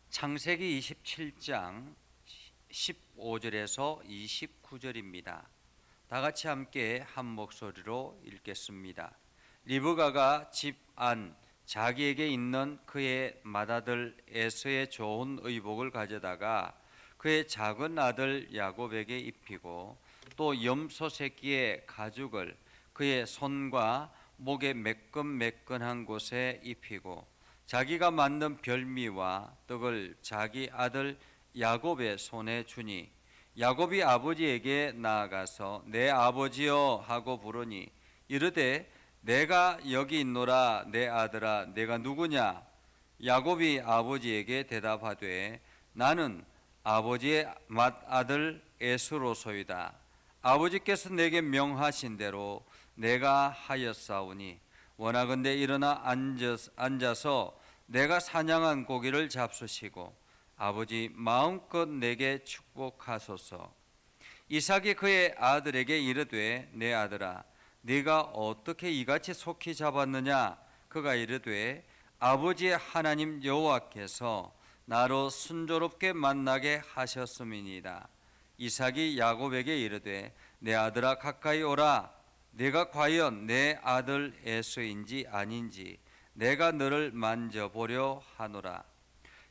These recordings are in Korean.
창세기 27장 15절에서 29절입니다. 다 같이 함께 한 목소리로 읽겠습니다. 리브가가 집 안 자기에게 있는 그의 맏아들 에서의 좋은 의복을 가져다가 그의 작은 아들 야곱에게 입히고 또 염소 새끼의 가죽을 그의 손과 목의 매끈매끈한 곳에 입히고 자기가 만든 별미와 떡을 자기 아들 야곱의 손에 주니 야곱이 아버지에게 나아가서 내 아버지여 하고 부르니 이르되 내가 여기 있노라. 내 아들아 내가 누구냐? 야곱이 아버지에게 대답하되 나는 아버지의 맏아들 에서로소이다. 아버지께서 내게 명하신 대로 내가 하였사오니 원하건대 일어나 앉아서 내가 사냥한 고기를 잡수시고 아버지 마음껏 내게 축복하소서. 이삭이 그의 아들에게 이르되 내 아들아 네가 어떻게 이같이 속히 잡았느냐? 그가 이르되 아버지의 하나님 여호와께서 나로 순조롭게 만나게 하셨음이니이다. 이삭이 야곱에게 이르되 내 아들아 가까이 오라. 네가 과연 내 아들 에서인지 아닌지 내가 너를 만져보려 하노라.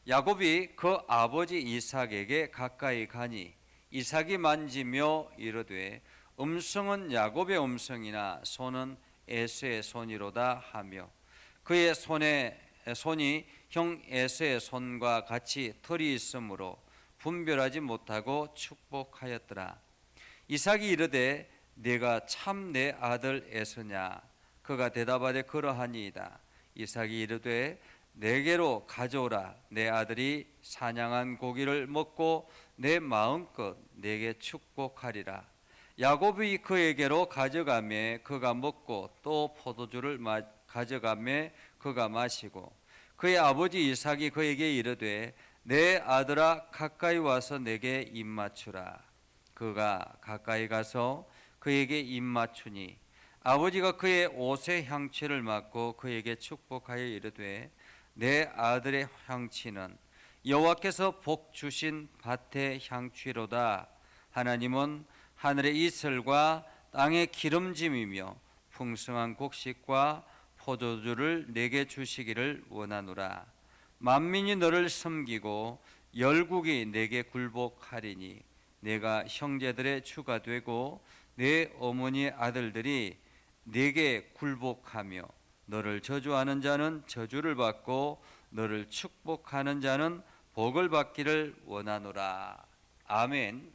야곱이 그 아버지 이삭에게 가까이 가니 이삭이 만지며 이르되 음성은 야곱의 음성이나 손은 에서의 손이로다 하며 그의 손이 형 에서의 손과 같이 털이 있으므로 분별하지 못하고 축복하였더라. 이삭이 이르되 네가 참 내 아들 에서냐? 그가 대답하되 그러하니이다. 이삭이 이르되 내게로 가져오라. 내 아들이 사냥한 고기를 먹고 내 마음껏 내게 축복하리라. 야곱이 그에게로 가져가매 그가 먹고 또 포도주를 가져가매 그가 마시고 그의 아버지 이삭이 그에게 이르되 내 아들아 가까이 와서 내게 입맞추라. 그가 가까이 가서 그에게 입맞추니 아버지가 그의 옷의 향취를 맡고 그에게 축복하여 이르되 내 아들의 향취는 여호와께서 복 주신 밭의 향취로다. 하나님은 하늘의 이슬과 땅의 기름짐이며 풍성한 곡식과 포도주를 내게 주시기를 원하노라. 만민이 너를 섬기고 열국이 내게 굴복하리니 내가 형제들의 주가 되고 내 어머니의 아들들이 내게 굴복하며 너를 저주하는 자는 저주를 받고 너를 축복하는 자는 복을 받기를 원하노라. 아멘.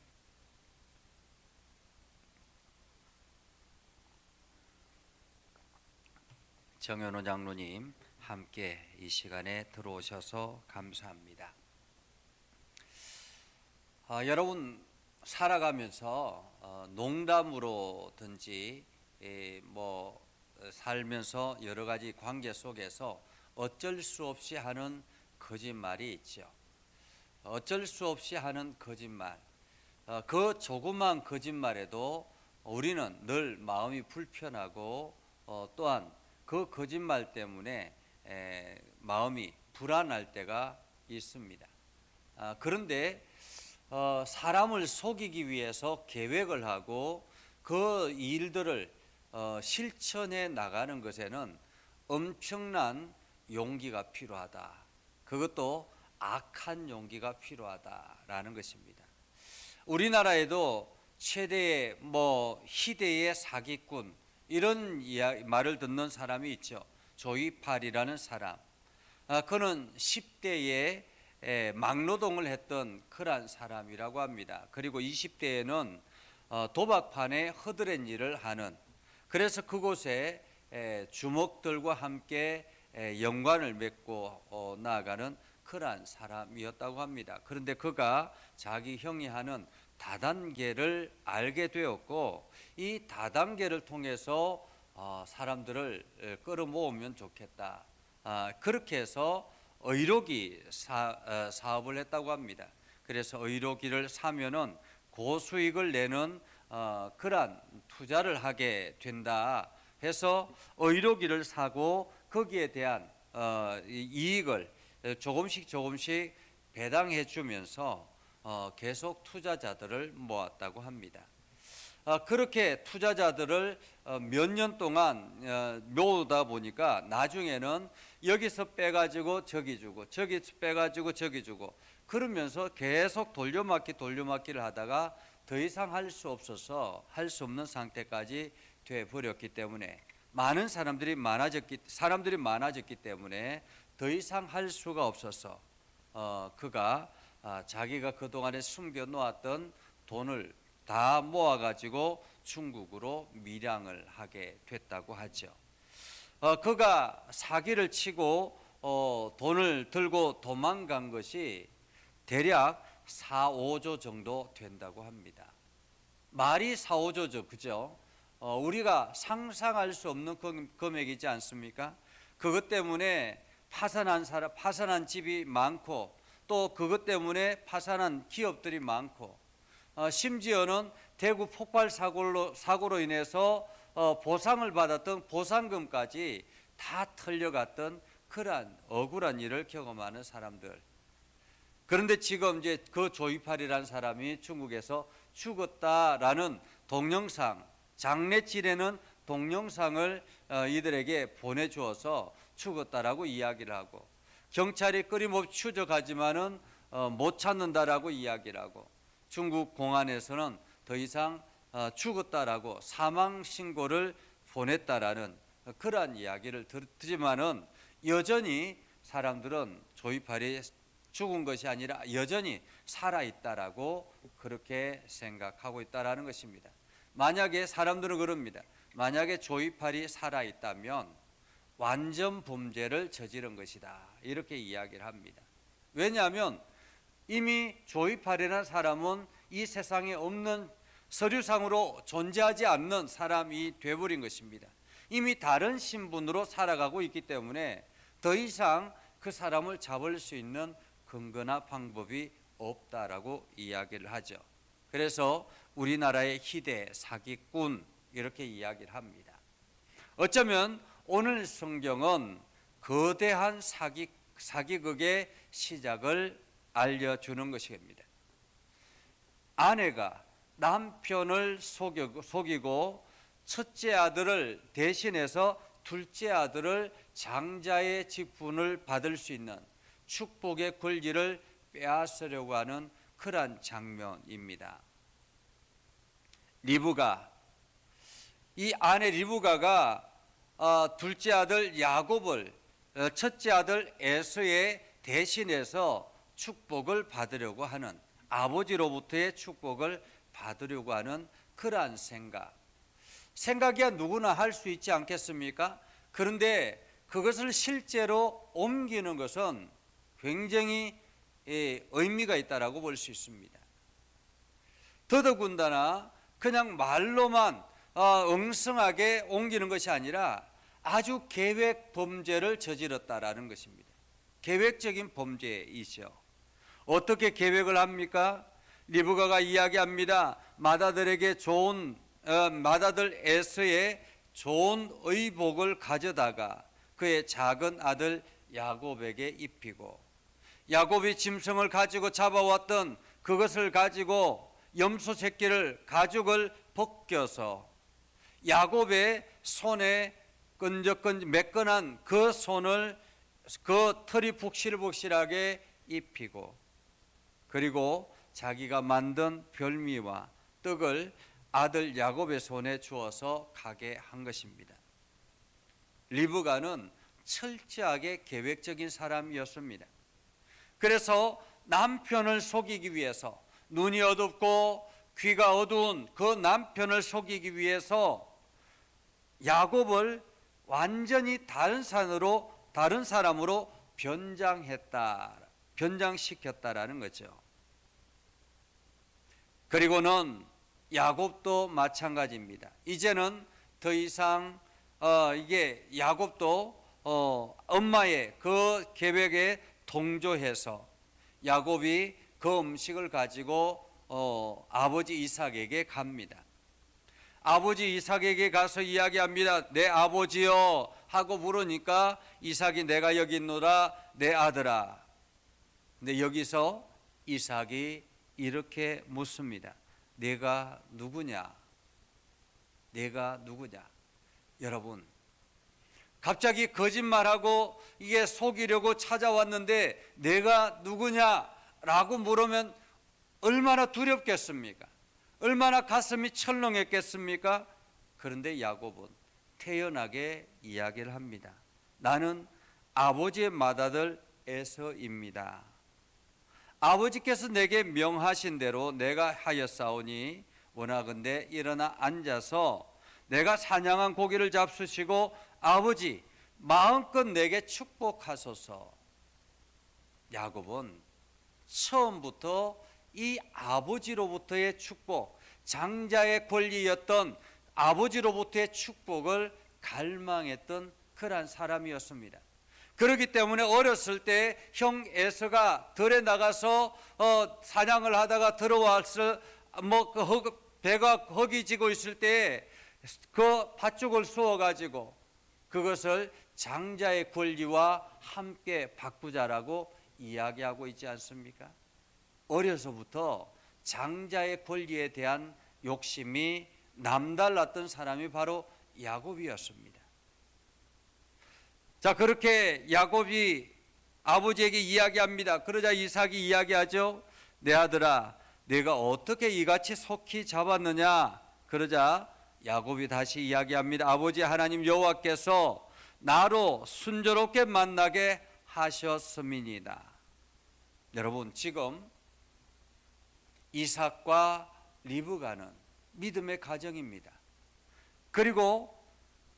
정현호 장로님 함께 이 시간에 들어오셔서 감사합니다. 여러분 살아가면서 농담으로든지 살면서 여러 가지 관계 속에서 어쩔 수 없이 하는 거짓말이 있죠. 어쩔 수 없이 하는 거짓말. 그 조그만 거짓말에도 우리는 늘 마음이 불편하고 또한 그 거짓말 때문에 마음이 불안할 때가 있습니다. 그런데 사람을 속이기 위해서 계획을 하고 그 일들을 실천해 나가는 것에는 엄청난 용기가 필요하다. 그것도 악한 용기가 필요하다라는 것입니다. 우리나라에도 최대의 희대의 사기꾼 이런 말을 듣는 사람이 있죠. 조이팔이라는 사람. 그는 10대에 막노동을 했던 그런 사람이라고 합니다. 그리고 20대에는 도박판에 허드렛 일을 하는, 그래서 그곳에 주먹들과 함께 연관을 맺고 나아가는 그러한 사람이었다고 합니다. 그런데 그가 자기 형이 하는 다단계를 알게 되었고 이 다단계를 통해서 사람들을 끌어모으면 좋겠다. 그렇게 해서 의료기 사업을 했다고 합니다. 그래서 의료기를 사면은 고수익을 내는 그러한 투자를 하게 된다 해서 의료기를 사고 거기에 대한 이익을 조금씩 배당해 주면서 계속 투자자들을 모았다고 합니다. 그렇게 투자자들을 몇 년 동안 모으다 보니까 나중에는 여기서 빼가지고 저기 주고 저기서 빼가지고 저기 주고 그러면서 계속 돌려막기를 하다가 더 이상 할 수 없어서 할 수 없는 상태까지 돼 버렸기 때문에 많은 사람들이 많아졌기 때문에 더 이상 할 수가 없어서 그가 자기가 그동안에 숨겨 놓았던 돈을 다 모아가지고 중국으로 밀양을 하게 됐다고 하죠. 그가 사기를 치고 돈을 들고 도망간 것이 대략 4, 5조 정도 된다고 합니다. 말이 4, 5조죠, 그죠? 우리가 상상할 수 없는 금액이지 않습니까? 그것 때문에 파산한 집이 많고 또 그것 때문에 파산한 기업들이 많고 심지어는 대구 폭발 사고로 인해서 보상을 받았던 보상금까지 다 털려갔던 그러한 억울한 일을 경험하는 사람들. 그런데 지금 이제 그 조이팔이라는 사람이 중국에서 죽었다라는 동영상, 장례질에는 동영상을 이들에게 보내주어서 죽었다라고 이야기를 하고 경찰이 끊임없이 추적하지만은 못 찾는다라고 이야기를 하고 중국 공안에서는 더 이상 죽었다라고 사망 신고를 보냈다라는 그러한 이야기를 듣지만은 여전히 사람들은 조이팔이 죽은 것이 아니라 여전히 살아있다라고 그렇게 생각하고 있다라는 것입니다. 만약에 사람들은 그럽니다. 만약에 조이팔이 살아있다면 완전 범죄를 저지른 것이다 이렇게 이야기를 합니다. 왜냐하면 이미 조이팔이라는 사람은 이 세상에 없는 서류상으로 존재하지 않는 사람이 되어버린 것입니다. 이미 다른 신분으로 살아가고 있기 때문에 더 이상 그 사람을 잡을 수 있는 근거나 방법이 없다라고 이야기를 하죠. 그래서 우리나라의 희대 사기꾼 이렇게 이야기를 합니다. 어쩌면 오늘 성경은 거대한 사기극의 시작을 알려주는 것입니다. 아내가 남편을 속이고 첫째 아들을 대신해서 둘째 아들을 장자의 직분을 받을 수 있는 축복의 권리를 빼앗으려고 하는 그러한 장면입니다. 이 아내 리브가가 둘째 아들 야곱을 첫째 아들 에서의 대신해서 축복을 받으려고 하는 아버지로부터의 축복을 받으려고 하는 그러한 생각이야 누구나 할 수 있지 않겠습니까? 그런데 그것을 실제로 옮기는 것은 굉장히 의미가 있다라고 볼 수 있습니다. 더더군다나 그냥 말로만 엉성하게 옮기는 것이 아니라 아주 계획 범죄를 저질렀다라는 것입니다. 계획적인 범죄이죠. 어떻게 계획을 합니까? 리브가가 이야기합니다. 맏아들 에서의 좋은 의복을 가져다가 그의 작은 아들 야곱에게 입히고 야곱이 짐승을 가지고 잡아왔던 그것을 가지고 염소 새끼를 가죽을 벗겨서 야곱의 손에 끈적끈적 매끈한 그 손을 그 털이 북실북실하게 입히고 그리고 자기가 만든 별미와 떡을 아들 야곱의 손에 주어서 가게 한 것입니다. 리브가는 철저하게 계획적인 사람이었습니다. 그래서 남편을 속이기 위해서 눈이 어둡고 귀가 어두운 그 남편을 속이기 위해서 야곱을 완전히 다른 사람으로 변장시켰다라는 거죠. 그리고는 야곱도 마찬가지입니다. 이제는 더 이상 이게 야곱도 엄마의 그 계획에 동조해서 야곱이 그 음식을 가지고 아버지 이삭에게 갑니다. 아버지 이삭에게 가서 이야기합니다. 내 아버지요 하고 물으니까 이삭이 내가 여기 있노라 내 아들아. 근데 여기서 이삭이 이렇게 묻습니다. 내가 누구냐? 내가 누구냐? 여러분, 갑자기 거짓말하고 이게 속이려고 찾아왔는데 내가 누구냐라고 물으면 얼마나 두렵겠습니까? 얼마나 가슴이 철렁했겠습니까? 그런데 야곱은 태연하게 이야기를 합니다. 나는 아버지의 맏아들 에서입니다. 아버지께서 내게 명하신 대로 내가 하였사오니 원하건대 일어나 앉아서 내가 사냥한 고기를 잡수시고 아버지 마음껏 내게 축복하소서. 야곱은 처음부터 이 아버지로부터의 축복, 장자의 권리였던 아버지로부터의 축복을 갈망했던 그러한 사람이었습니다. 그렇기 때문에 어렸을 때 형 에서가 들에 나가서 사냥을 하다가 들어왔을 배가 허기지고 있을 때 그 팥죽을 쑤어 가지고 그것을 장자의 권리와 함께 바꾸자라고 이야기하고 있지 않습니까? 어려서부터 장자의 권리에 대한 욕심이 남달랐던 사람이 바로 야곱이었습니다. 자, 그렇게 야곱이 아버지에게 이야기합니다. 그러자 이삭이 이야기하죠. 내 아들아, 내가 어떻게 이같이 속히 잡았느냐? 그러자 야곱이 다시 이야기합니다. 아버지 하나님 여호와께서 나로 순조롭게 만나게 하셨음이니이다. 여러분, 지금 이삭과 리브가는 믿음의 가정입니다. 그리고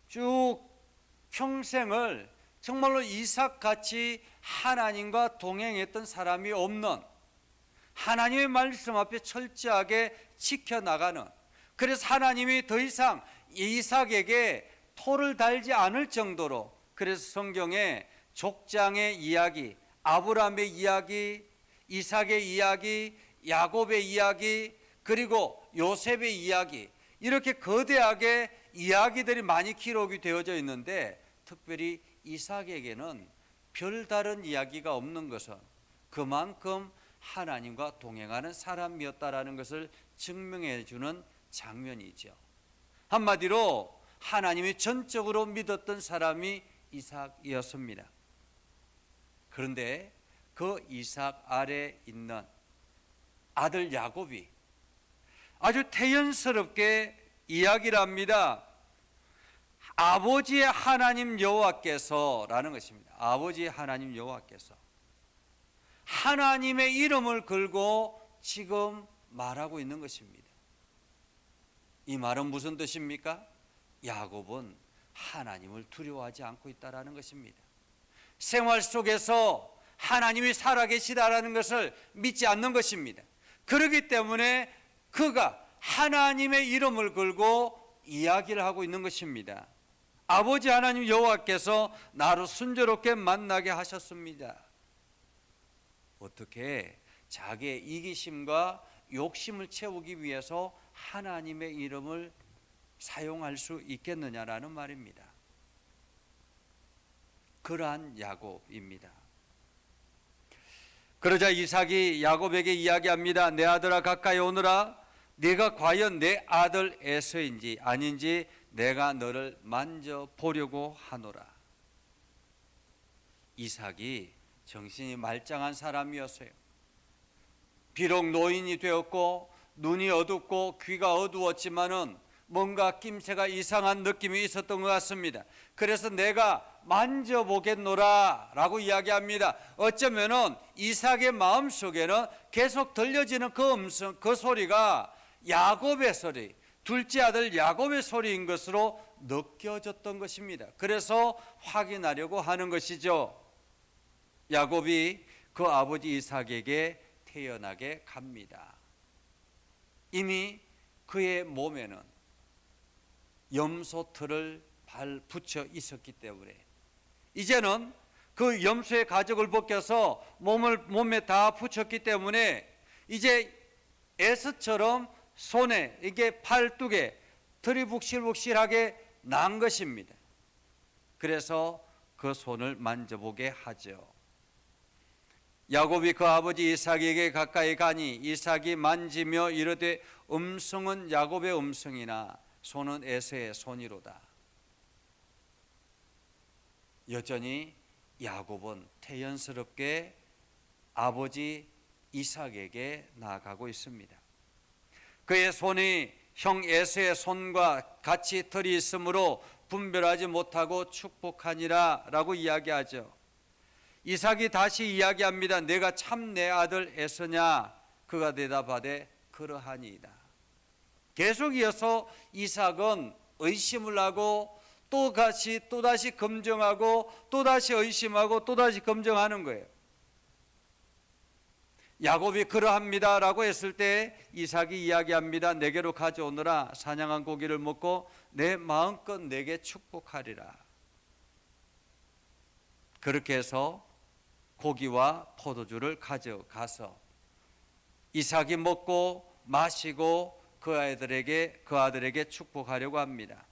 쭉 평생을 정말로 이삭같이 하나님과 동행했던 사람이 없는, 하나님의 말씀 앞에 철저하게 지켜나가는, 그래서 하나님이 더 이상 이삭에게 토를 달지 않을 정도로, 그래서 성경에 족장의 이야기, 아브라함의 이야기, 이삭의 이야기, 야곱의 이야기, 그리고 요셉의 이야기, 이렇게 거대하게 이야기들이 많이 기록이 되어져 있는데, 특별히 이삭에게는 별다른 이야기가 없는 것은 그만큼 하나님과 동행하는 사람이었다라는 것을 증명해 주는 장면이죠. 한마디로 하나님이 전적으로 믿었던 사람이 이삭이었습니다. 그런데 그 이삭 아래 있는 아들 야곱이 아주 태연스럽게 이야기를 합니다. 아버지의 하나님 여호와께서라는 것입니다. 아버지의 하나님 여호와께서 하나님의 이름을 걸고 지금 말하고 있는 것입니다. 이 말은 무슨 뜻입니까? 야곱은 하나님을 두려워하지 않고 있다라는 것입니다. 생활 속에서 하나님이 살아계시다라는 것을 믿지 않는 것입니다. 그렇기 때문에 그가 하나님의 이름을 걸고 이야기를 하고 있는 것입니다. 아버지 하나님 여호와께서 나를 순조롭게 만나게 하셨습니다. 어떻게 자기의 이기심과 욕심을 채우기 위해서 하나님의 이름을 사용할 수 있겠느냐라는 말입니다. 그러한 야곱입니다. 그러자 이삭이 야곱에게 이야기합니다. 내 아들아 가까이 오너라. 네가 과연 내 아들 에서인지 아닌지 내가 너를 만져보려고 하노라. 이삭이 정신이 말짱한 사람이었어요. 비록 노인이 되었고 눈이 어둡고 귀가 어두웠지만은 뭔가 낌새가 이상한 느낌이 있었던 것 같습니다. 그래서 내가 만져보겠노라 라고 이야기합니다. 어쩌면은 이삭의 마음속에는 계속 들려지는 그 음성, 그 소리가 야곱의 소리, 둘째 아들 야곱의 소리인 것으로 느껴졌던 것입니다. 그래서 확인하려고 하는 것이죠. 야곱이 그 아버지 이삭에게 태연하게 갑니다. 이미 그의 몸에는 염소 털을 붙여 있었기 때문에 이제는 그 염소의 가죽을 벗겨서 몸에 다 붙였기 때문에 이제 에서처럼 손에 이게 팔뚝에 털이 북실북실하게 난 것입니다. 그래서 그 손을 만져보게 하죠. 야곱이 그 아버지 이삭에게 가까이 가니 이삭이 만지며 이르되 음성은 야곱의 음성이나 손은 에서의 손이로다. 여전히 야곱은 태연스럽게 아버지 이삭에게 나아가고 있습니다. 그의 손이 형 에서의 손과 같이 털이 있으므로 분별하지 못하고 축복하니라 라고 이야기하죠. 이삭이 다시 이야기합니다. 내가 참 내 아들 에서냐? 그가 대답하되 그러하니이다. 계속 이어서 이삭은 의심을 하고 또다시 검증하고 또다시 의심하고 또다시 검증하는 거예요. 야곱이 그러합니다 라고 했을 때 이삭이 이야기합니다. 내게로 가져오너라. 사냥한 고기를 먹고 내 마음껏 내게 축복하리라. 그렇게 해서 고기와 포도주를 가져가서 이삭이 먹고 마시고 그 아들에게 축복하려고 합니다.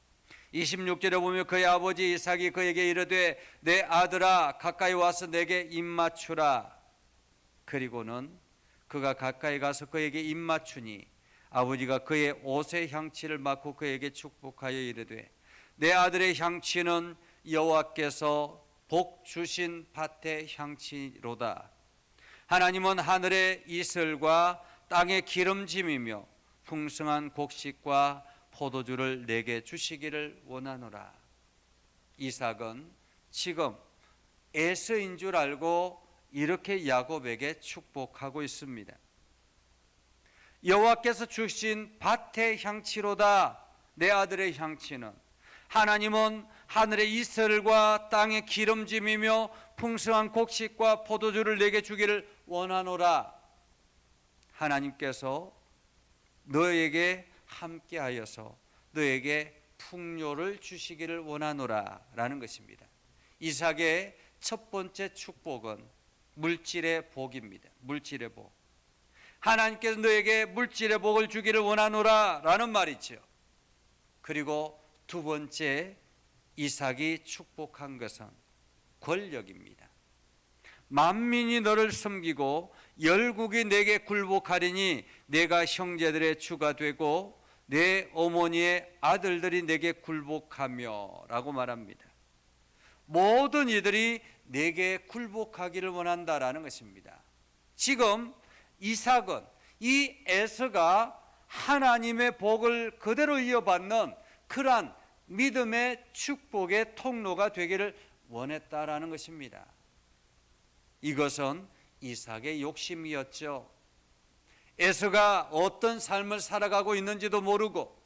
26절에 보면 그의 아버지 이삭이 그에게 이르되 내 아들아 가까이 와서 내게 입 맞추라. 그리고는 그가 가까이 가서 그에게 입 맞추니 아버지가 그의 옷의 향취를 맡고 그에게 축복하여 이르되 내 아들의 향취는 여호와께서 복 주신 밭의 향취로다. 하나님은 하늘의 이슬과 땅의 기름짐이며 풍성한 곡식과 포도주를 내게 주시기를 원하노라. 이삭은 지금 에서인 줄 알고 이렇게 야곱에게 축복하고 있습니다. 여호와께서 주신 밭의 향취로다. 내 아들의 향취는 하나님은 하늘의 이슬과 땅의 기름짐이며 풍성한 곡식과 포도주를 내게 주기를 원하노라. 하나님께서 너에게 함께하여서 너에게 풍요를 주시기를 원하노라 라는 것입니다. 이삭의 첫 번째 축복은 물질의 복입니다. 물질의 복. 하나님께서 너에게 물질의 복을 주기를 원하노라 라는 말이죠. 그리고 두 번째 이삭이 축복한 것은 권력입니다. 만민이 너를 섬기고 열국이 내게 굴복하리니 내가 형제들의 주가 되고 내 어머니의 아들들이 내게 굴복하며 라고 말합니다. 모든 이들이 내게 굴복하기를 원한다라는 것입니다. 지금 이삭은 이 에서가 하나님의 복을 그대로 이어받는 그러한 믿음의 축복의 통로가 되기를 원했다라는 것입니다. 이것은 이삭의 욕심이었죠. 에서가 어떤 삶을 살아가고 있는지도 모르고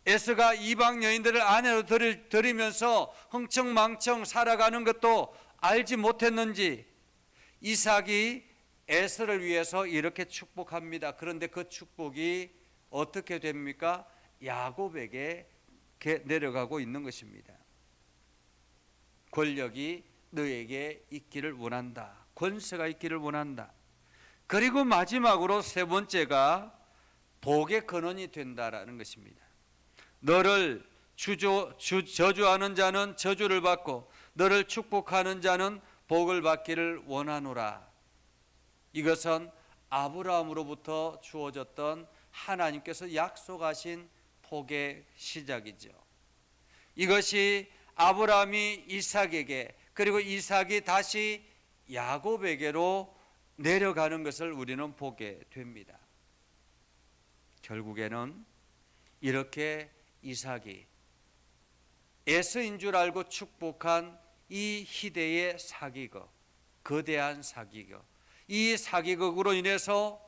에서가 이방 여인들을 아내로 들이면서 흥청망청 살아가는 것도 알지 못했는지 이삭이 에서를 위해서 이렇게 축복합니다. 그런데 그 축복이 어떻게 됩니까? 야곱에게 내려가고 있는 것입니다. 권력이 너에게 있기를 원한다. 권세가 있기를 원한다. 그리고 마지막으로 세 번째가 복의 근원이 된다라는 것입니다. 너를 저주하는 자는 저주를 받고 너를 축복하는 자는 복을 받기를 원하노라. 이것은 아브라함으로부터 주어졌던 하나님께서 약속하신 복의 시작이죠. 이것이 아브라함이 이삭에게 그리고 이삭이 다시 야곱에게로 내려가는 것을 우리는 보게 됩니다. 결국에는 이렇게 이삭이 에서인 줄 알고 축복한 이 희대의 사기극, 거대한 사기극, 이 사기극으로 인해서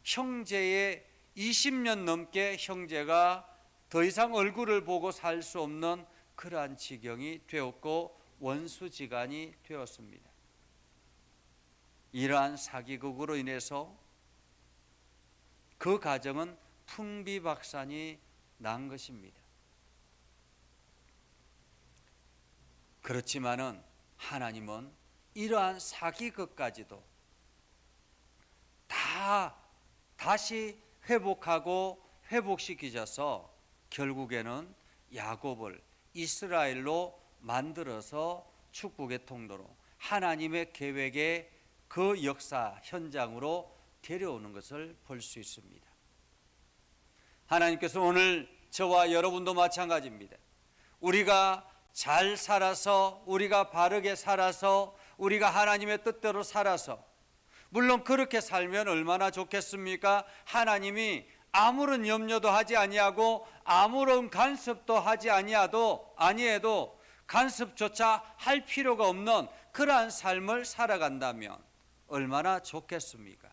형제의 20년 넘게 형제가 더 이상 얼굴을 보고 살 수 없는 그러한 지경이 되었고 원수지간이 되었습니다. 이러한 사기극으로 인해서 그 가정은 풍비박산이 난 것입니다. 그렇지만은 하나님은 이러한 사기극까지도 다 다시 회복하고 회복시키셔서 결국에는 야곱을 이스라엘로 만들어서 축복의 통로로 하나님의 계획의 그 역사 현장으로 데려오는 것을 볼 수 있습니다. 하나님께서 오늘 저와 여러분도 마찬가지입니다. 우리가 잘 살아서, 우리가 바르게 살아서, 우리가 하나님의 뜻대로 살아서, 물론 그렇게 살면 얼마나 좋겠습니까? 하나님이 아무런 염려도 하지 아니하고 아무런 간섭도 하지 아니해도 간섭조차 할 필요가 없는 그러한 삶을 살아간다면 얼마나 좋겠습니까?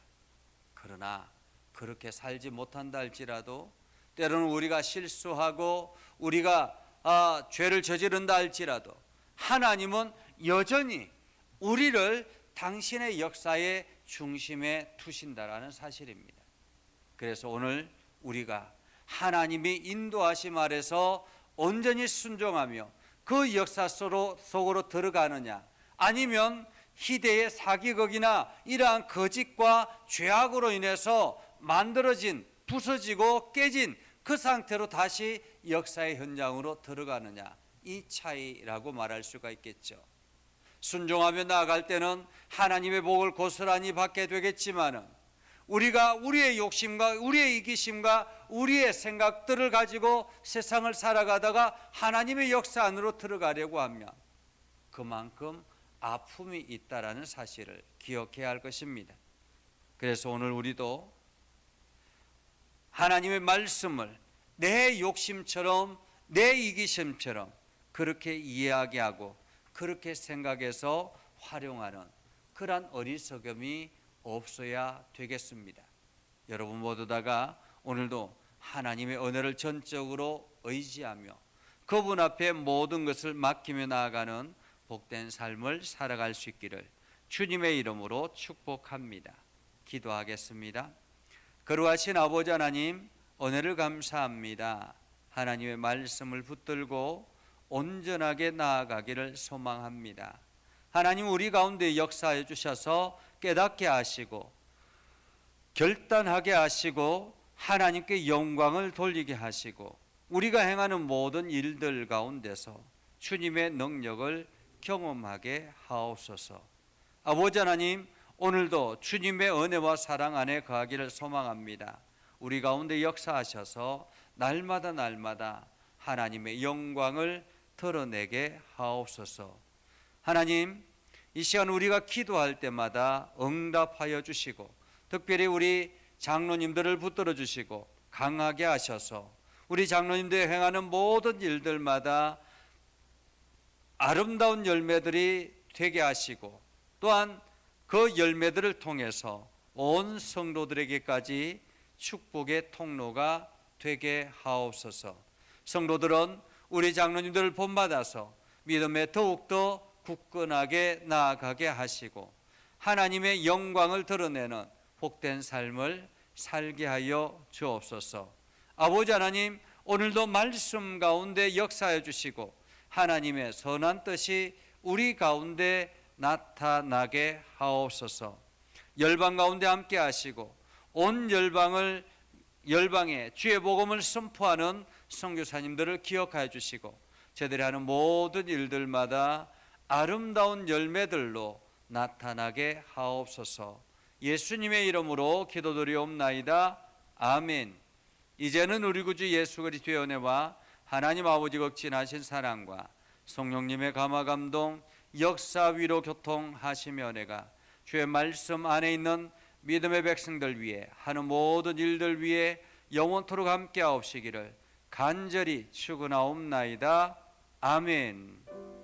그러나 그렇게 살지 못한다 할지라도, 때로는 우리가 실수하고 우리가 죄를 저지른다 할지라도 하나님은 여전히 우리를 당신의 역사의 중심에 두신다라는 사실입니다. 그래서 오늘 우리가 하나님이 인도하심 아래서 온전히 순종하며 그 역사 속으로 들어가느냐, 아니면 희대의 사기극이나 이러한 거짓과 죄악으로 인해서 만들어진, 부서지고 깨진 그 상태로 다시 역사의 현장으로 들어가느냐, 이 차이라고 말할 수가 있겠죠. 순종하며 나아갈 때는 하나님의 복을 고스란히 받게 되겠지만은, 우리가 우리의 욕심과 우리의 이기심과 우리의 생각들을 가지고 세상을 살아가다가 하나님의 역사 안으로 들어가려고 하면 그만큼 아픔이 있다라는 사실을 기억해야 할 것입니다. 그래서 오늘 우리도 하나님의 말씀을 내 욕심처럼, 내 이기심처럼 그렇게 이해하게 그렇게 생각해서 활용하는 그러한 어리석음이 없어야 되겠습니다. 여러분 모두 다가 오늘도 하나님의 은혜를 전적으로 의지하며 그분 앞에 모든 것을 맡기며 나아가는 복된 삶을 살아갈 수 있기를 주님의 이름으로 축복합니다. 기도하겠습니다. 거룩하신 아버지 하나님, 은혜를 감사합니다. 하나님의 말씀을 붙들고 온전하게 나아가기를 소망합니다. 하나님, 우리 가운데 역사해 주셔서 깨닫게 하시고 결단하게 하시고 하나님께 영광을 돌리게 하시고 우리가 행하는 모든 일들 가운데서 주님의 능력을 경험하게 하옵소서. 아버지 하나님, 오늘도 주님의 은혜와 사랑 안에 거하기를 소망합니다. 우리 가운데 역사하셔서 날마다 하나님의 영광을 드러내게 하옵소서. 하나님, 이 시간 우리가 기도할 때마다 응답하여 주시고 특별히 우리 장로님들을 붙들어 주시고 강하게 하셔서 우리 장로님들이 행하는 모든 일들마다 아름다운 열매들이 되게 하시고 또한 그 열매들을 통해서 온 성도들에게까지 축복의 통로가 되게 하옵소서. 성도들은 우리 장로님들을 본받아서 믿음에 더욱더 굳건하게 나아가게 하시고 하나님의 영광을 드러내는 복된 삶을 살게 하여 주옵소서. 아버지 하나님, 오늘도 말씀 가운데 역사해 주시고 하나님의 선한 뜻이 우리 가운데 나타나게 하옵소서. 열방 가운데 함께 하시고 온 열방에 주의 복음을 선포하는 선교사님들을 기억하여 주시고 저들이 하는 모든 일들마다 아름다운 열매들로 나타나게 하옵소서. 예수님의 이름으로 기도드리옵나이다. 아멘. 이제는 우리 구주 예수 그리스도의 은혜와 하나님 아버지 극진하신 사랑과 성령님의 감화 감동 역사 위로 교통하시며 은혜가 주의 말씀 안에 있는 믿음의 백성들 위해 하는 모든 일들 위해 영원토록 함께 하옵시기를 간절히 축원하옵나이다. 아멘.